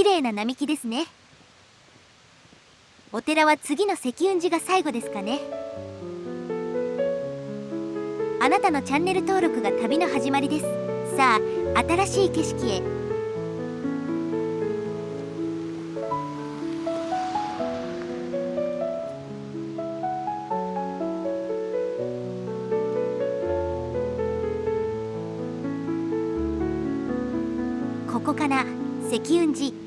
綺麗な並木ですね。お寺は次の石雲寺が最後ですかね。あなたのチャンネル登録が旅の始まりです。さあ、新しい景色へ。ここかな、石雲寺。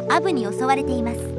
アブに襲われています。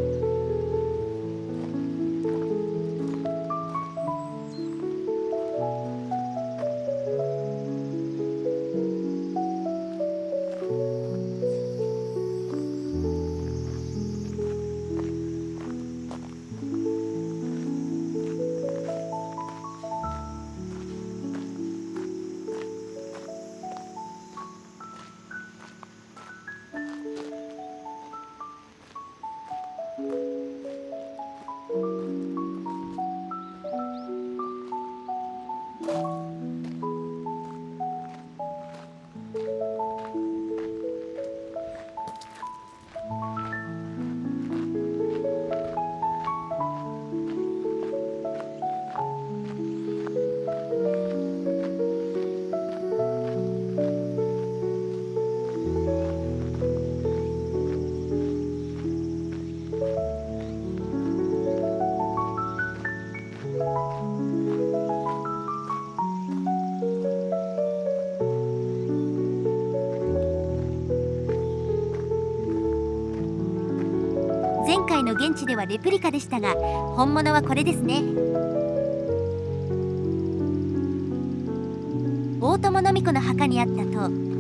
前回の現地ではレプリカでしたが、本物はこれですね。大友の巫女の墓にあった塔。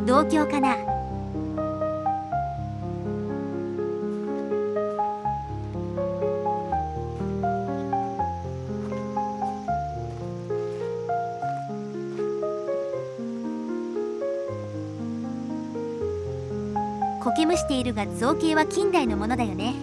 銅鏡かな。苔むしているが造形は近代のものだよね。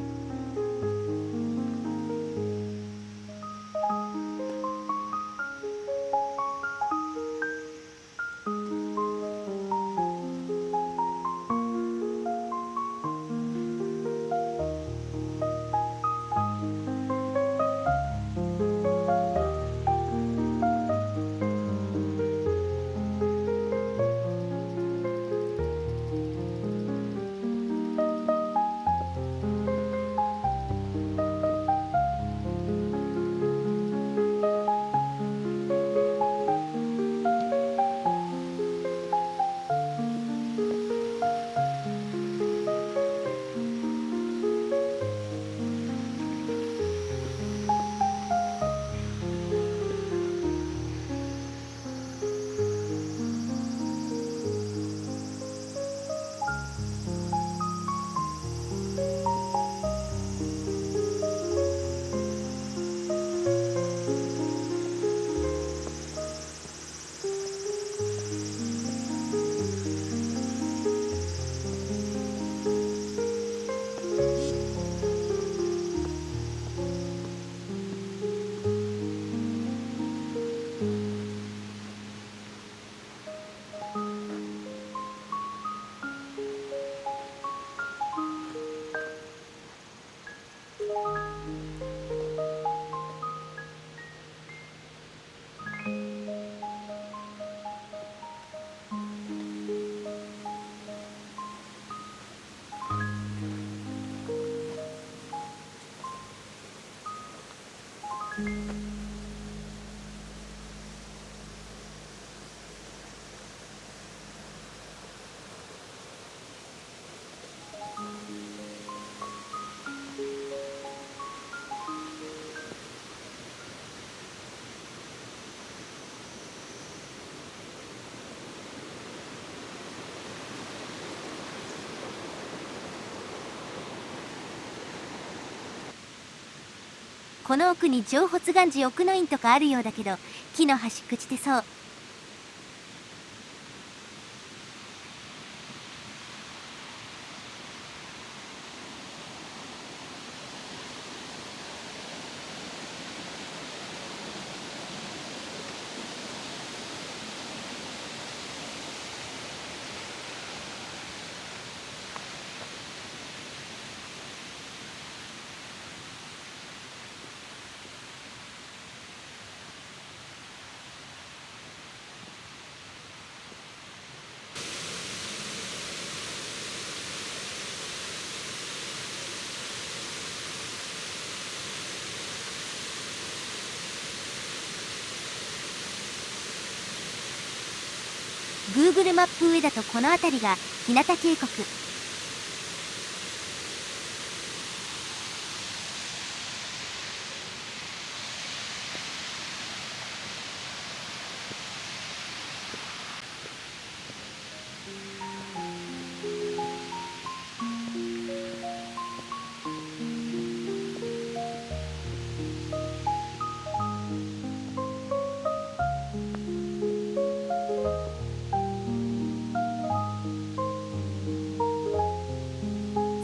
この奥に上発願寺奥の院とかあるようだけど、木の端朽ちてそう。Google マップ上だとこの辺りが日向渓谷。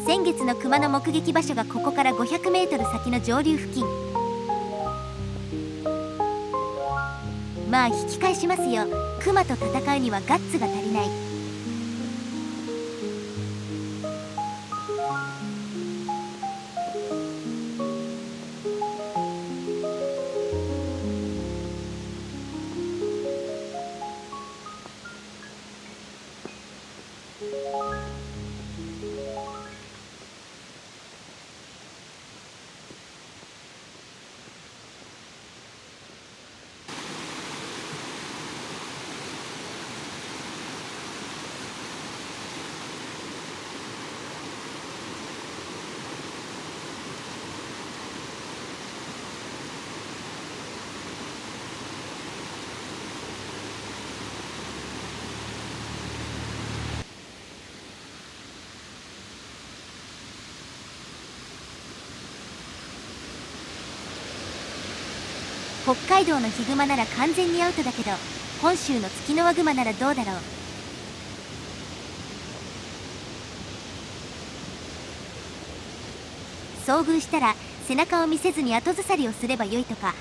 先月の熊の目撃場所がここから500メートル先の上流付近。まあ引き返しますよ。熊と戦うにはガッツが足りない。北海道のヒグマなら完全にアウトだけど、本州のツキノワグマならどうだろう。遭遇したら背中を見せずに後ずさりをすればよいとか。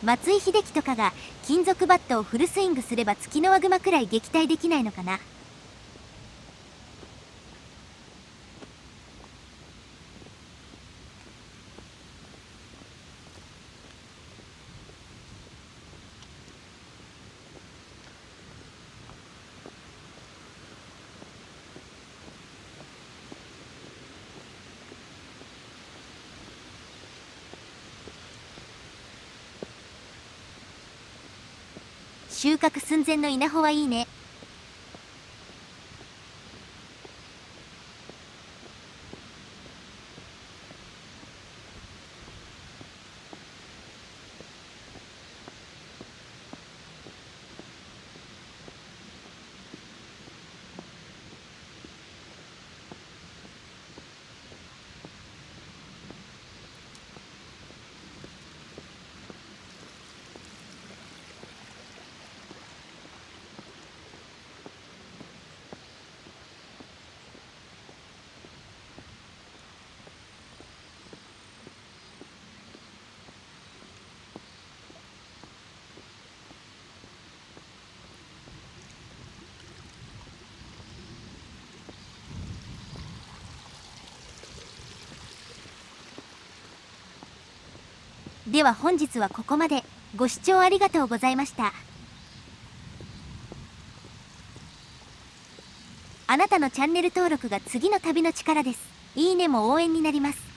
松井秀喜とかが金属バットをフルスイングすればツキノワグマくらい撃退できないのかな。収穫寸前の稲穂はいいね。では本日はここまで。ご視聴ありがとうございました。あなたのチャンネル登録が次の旅の力です。いいねも応援になります。